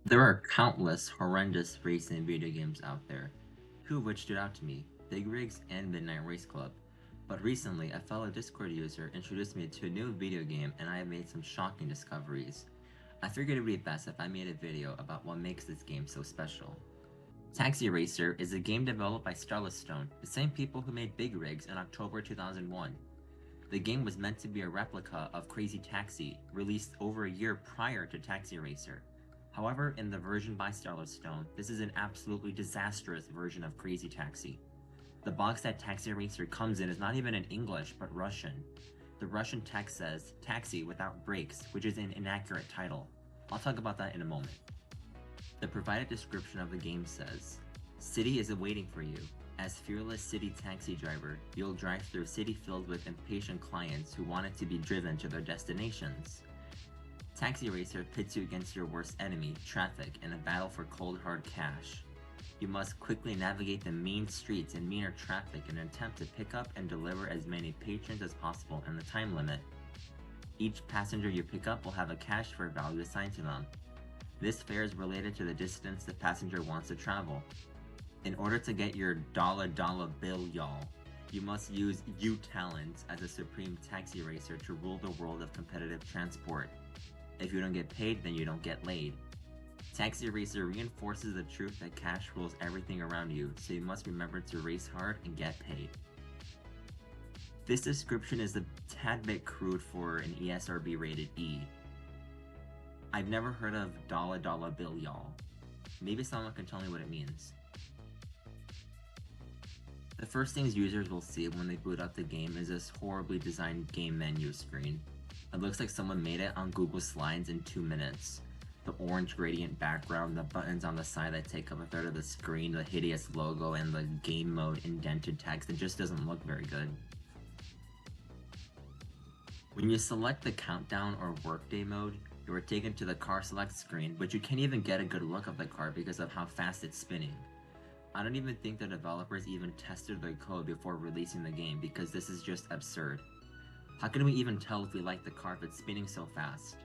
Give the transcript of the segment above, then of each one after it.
There are countless horrendous racing video games out there, two of which stood out to me, Big Rigs and Midnight Race Club. But recently, a fellow Discord user introduced me to a new video game and I have made some shocking discoveries. I figured it would be best if I made a video about what makes this game so special. Taxi Racer is a game developed by Starless Stone, the same people who made Big Rigs in October 2001. The game was meant to be a replica of Crazy Taxi, released over a year prior to Taxi Racer. However, in the version by Starless Stone, this is an absolutely disastrous version of Crazy Taxi. The box that Taxi Racer comes in is not even in English, but Russian. The Russian text says, Taxi without brakes, which is an inaccurate title. I'll talk about that in a moment. The provided description of the game says, City is awaiting for you. As fearless city taxi driver, you'll drive through a city filled with impatient clients who wanted to be driven to their destinations. Taxi Racer pits you against your worst enemy, traffic, in a battle for cold hard cash. You must quickly navigate the mean streets and meaner traffic in an attempt to pick up and deliver as many patrons as possible in the time limit. Each passenger you pick up will have a cash fare value assigned to them. This fare is related to the distance the passenger wants to travel. In order to get your dollar bill, y'all, you must use U-Talent as a supreme taxi racer to rule the world of competitive transport. If you don't get paid, then you don't get laid. Taxi Racer reinforces the truth that cash rules everything around you, so you must remember to race hard and get paid. This description is a tad bit crude for an ESRB rated E. I've never heard of dollar bill, y'all. Maybe someone can tell me what it means. The first things users will see when they boot up the game is this horribly designed game menu screen. It looks like someone made it on Google Slides in 2 minutes. The orange gradient background, the buttons on the side that take up a third of the screen, the hideous logo, and the game mode indented text, it just doesn't look very good. When you select the countdown or workday mode, you are taken to the car select screen, but you can't even get a good look of the car because of how fast it's spinning. I don't even think the developers even tested their code before releasing the game because this is just absurd. How can we even tell if we like the car if it's spinning so fast?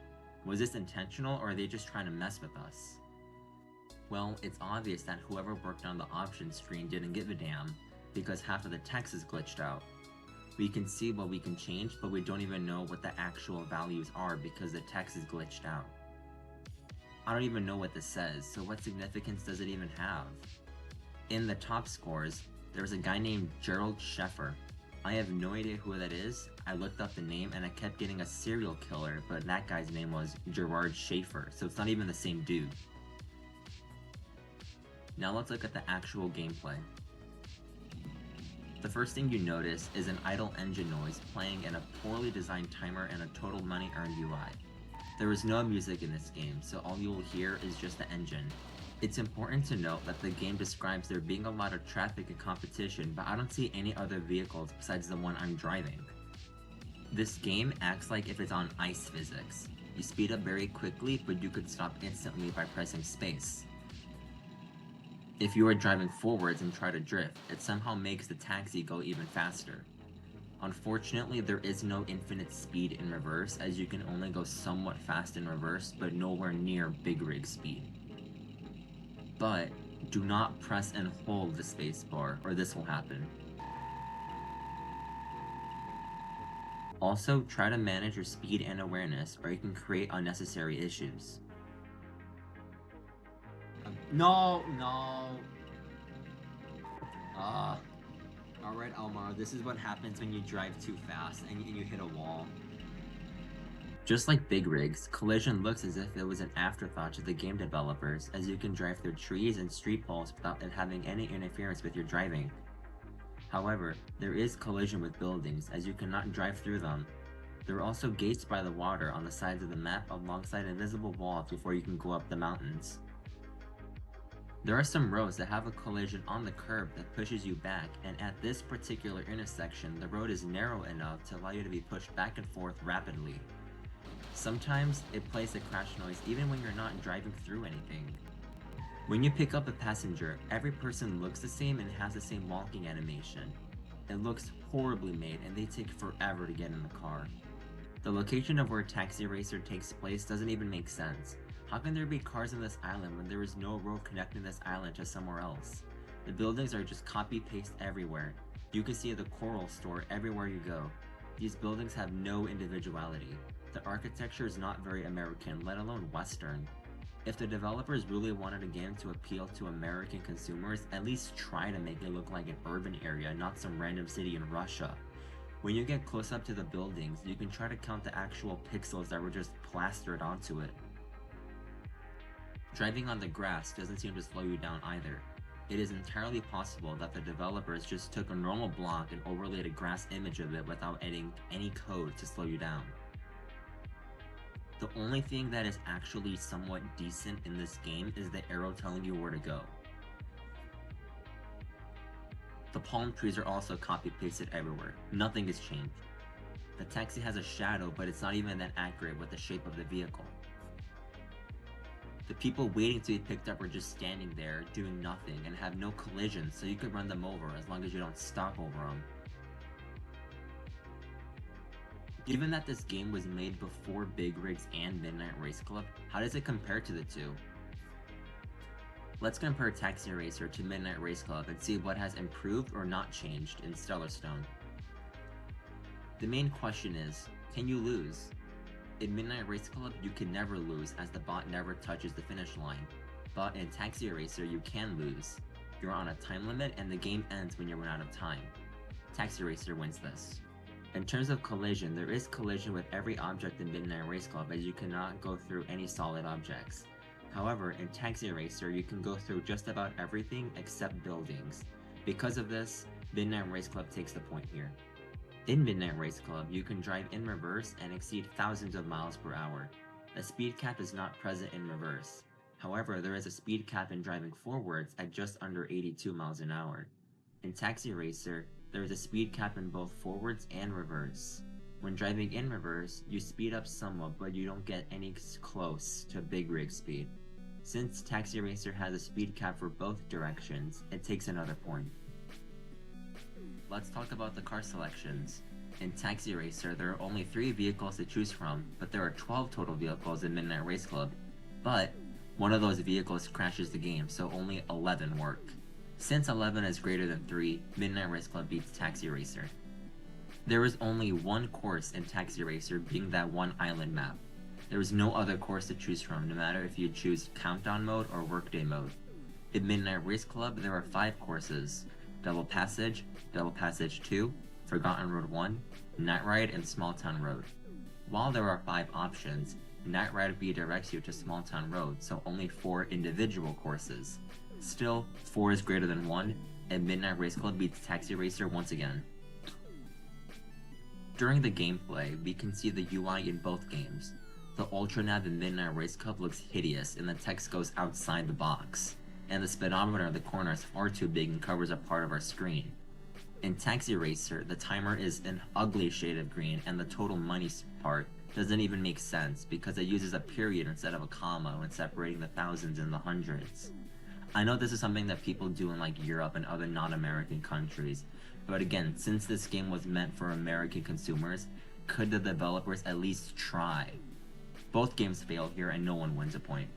Was this intentional or are they just trying to mess with us? Well, it's obvious that whoever worked on the options screen didn't give a damn, because half of the text is glitched out. We can see what we can change, but we don't even know what the actual values are because the text is glitched out. I don't even know what this says, so what significance does it even have? In the top scores, there's a guy named Gerald Sheffer. I have no idea who that is. I looked up the name and I kept getting a serial killer, but that guy's name was Gerard Schaefer, so it's not even the same dude. Now let's look at the actual gameplay. The first thing you notice is an idle engine noise playing in a poorly designed timer and a total money earned UI. There is no music in this game, so all you will hear is just the engine. It's important to note that the game describes there being a lot of traffic and competition, but I don't see any other vehicles besides the one I'm driving. This game acts like if it's on ice physics. You speed up very quickly, but you could stop instantly by pressing space. If you are driving forwards and try to drift, it somehow makes the taxi go even faster. Unfortunately, there is no infinite speed in reverse, as you can only go somewhat fast in reverse, but nowhere near Big Rig speed. But do not press and hold the spacebar, or this will happen. Also, try to manage your speed and awareness, or you can create unnecessary issues. No! Alright, Elmar, this is what happens when you drive too fast and you hit a wall. Just like Big Rigs, Collision looks as if it was an afterthought to the game developers, as you can drive through trees and street poles without it having any interference with your driving. However, there is collision with buildings, as you cannot drive through them. There are also gates by the water on the sides of the map alongside invisible walls before you can go up the mountains. There are some roads that have a collision on the curb that pushes you back, and at this particular intersection, the road is narrow enough to allow you to be pushed back and forth rapidly. Sometimes, it plays a crash noise even when you're not driving through anything. When you pick up a passenger, every person looks the same and has the same walking animation. It looks horribly made and they take forever to get in the car. The location of where Taxi Racer takes place doesn't even make sense. How can there be cars on this island when there is no road connecting this island to somewhere else? The buildings are just copy-paste everywhere. You can see the Coral store everywhere you go. These buildings have no individuality. The architecture is not very American, let alone Western. If the developers really wanted a game to appeal to American consumers, at least try to make it look like an urban area, not some random city in Russia. When you get close up to the buildings, you can try to count the actual pixels that were just plastered onto it. Driving on the grass doesn't seem to slow you down either. It is entirely possible that the developers just took a normal block and overlaid a grass image of it without adding any code to slow you down. The only thing that is actually somewhat decent in this game is the arrow telling you where to go. The palm trees are also copy-pasted everywhere. Nothing has changed. The taxi has a shadow, but it's not even that accurate with the shape of the vehicle. The people waiting to be picked up are just standing there, doing nothing, and have no collisions, so you could run them over as long as you don't stop over them. Given that this game was made before Big Rigs and Midnight Race Club, how does it compare to the two? Let's compare Taxi Racer to Midnight Race Club and see what has improved or not changed in Stellarstone. The main question is, can you lose? In Midnight Race Club, you can never lose as the bot never touches the finish line, but in Taxi Racer you can lose. You're on a time limit and the game ends when you run out of time. Taxi Racer wins this. In terms of collision, there is collision with every object in Midnight Race Club as you cannot go through any solid objects. However, in Taxi Racer, you can go through just about everything except buildings. Because of this, Midnight Race Club takes the point here. In Midnight Race Club, you can drive in reverse and exceed thousands of miles per hour. A speed cap is not present in reverse. However, there is a speed cap in driving forwards at just under 82 miles an hour. In Taxi Racer, there is a speed cap in both forwards and reverse. When driving in reverse, you speed up somewhat, but you don't get any close to Big Rig speed. Since Taxi Racer has a speed cap for both directions, it takes another point. Let's talk about the car selections. In Taxi Racer, there are only 3 vehicles to choose from, but there are 12 total vehicles in Midnight Race Club. But one of those vehicles crashes the game, so only 11 work. Since 11 is greater than 3, Midnight Race Club beats Taxi Racer. There is only one course in Taxi Racer, being that one island map. There is no other course to choose from, no matter if you choose Countdown mode or Workday mode. In Midnight Race Club, there are 5 courses: Double Passage 2, Forgotten Road 1, Night Ride, and Small Town Road. While there are 5 options, Night Ride redirects you to Small Town Road, so only 4 individual courses. Still, 4 is greater than 1, and Midnight Race Club beats Taxi Racer once again. During the gameplay, we can see the UI in both games. The Ultranav in Midnight Race Club looks hideous and the text goes outside the box, and the speedometer in the corner is far too big and covers a part of our screen. In Taxi Racer, the timer is an ugly shade of green and the total money part doesn't even make sense because it uses a period instead of a comma when separating the thousands and the hundreds. I know this is something that people do in like Europe and other non-American countries, but again, since this game was meant for American consumers, could the developers at least try? Both games fail here and no one wins a point.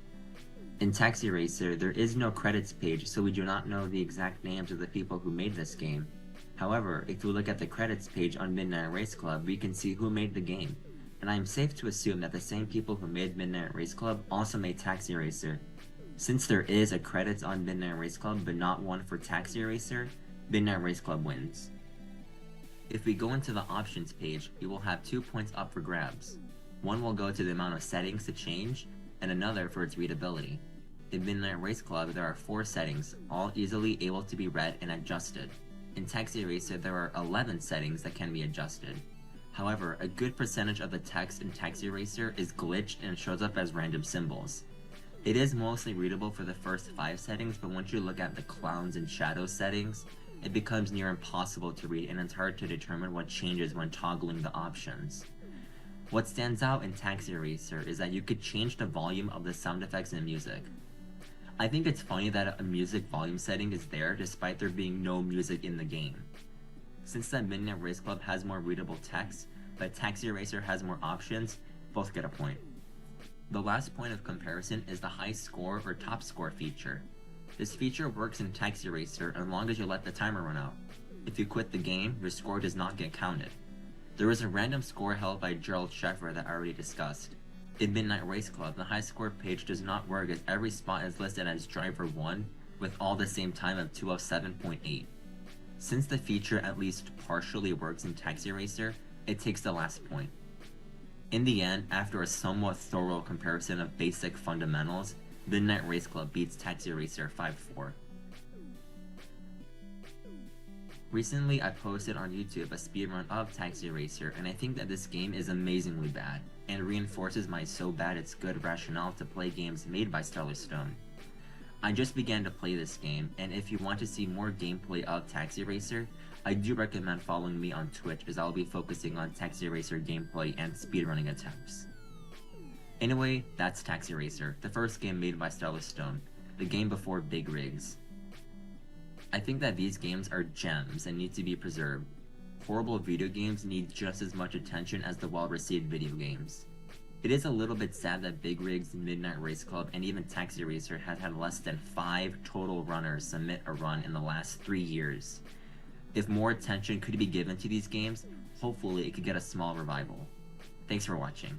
In Taxi Racer, there is no credits page, so we do not know the exact names of the people who made this game. However, if we look at the credits page on Midnight Race Club, we can see who made the game. And I am safe to assume that the same people who made Midnight Race Club also made Taxi Racer. Since there is a credits on Midnight Race Club but not one for Taxi Racer, Midnight Race Club wins. If we go into the options page, we will have 2 points up for grabs. One will go to the amount of settings to change, and another for its readability. In Midnight Race Club, there are 4 settings, all easily able to be read and adjusted. In Taxi Racer, there are 11 settings that can be adjusted. However, a good percentage of the text in Taxi Racer is glitched and shows up as random symbols. It is mostly readable for the first 5 settings, but once you look at the clowns and shadows settings, it becomes near impossible to read and it's hard to determine what changes when toggling the options. What stands out in Taxi Racer is that you could change the volume of the sound effects and music. I think it's funny that a music volume setting is there despite there being no music in the game. Since the Midnight Race Club has more readable text, but Taxi Racer has more options, both get a point. The last point of comparison is the high score or top score feature. This feature works in Taxi Racer as long as you let the timer run out. If you quit the game, your score does not get counted. There is a random score held by Gerald Sheffer that I already discussed. In Midnight Race Club, the high score page does not work as every spot is listed as driver 1 with all the same time of 207.8. Since the feature at least partially works in Taxi Racer, it takes the last point. In the end, after a somewhat thorough comparison of basic fundamentals, Midnight Race Club beats Taxi Racer 5-4. Recently, I posted on YouTube a speedrun of Taxi Racer, and I think that this game is amazingly bad, and reinforces my so bad it's good rationale to play games made by Stellar Stone. I just began to play this game, and if you want to see more gameplay of Taxi Racer, I do recommend following me on Twitch as I'll be focusing on Taxi Racer gameplay and speedrunning attempts. Anyway, that's Taxi Racer, the first game made by Stellar Stone, the game before Big Rigs. I think that these games are gems and need to be preserved. Horrible video games need just as much attention as the well-received video games. It is a little bit sad that Big Rigs, Midnight Race Club, and even Taxi Racer have had less than 5 total runners submit a run in the last 3 years. If more attention could be given to these games, hopefully it could get a small revival. Thanks for watching.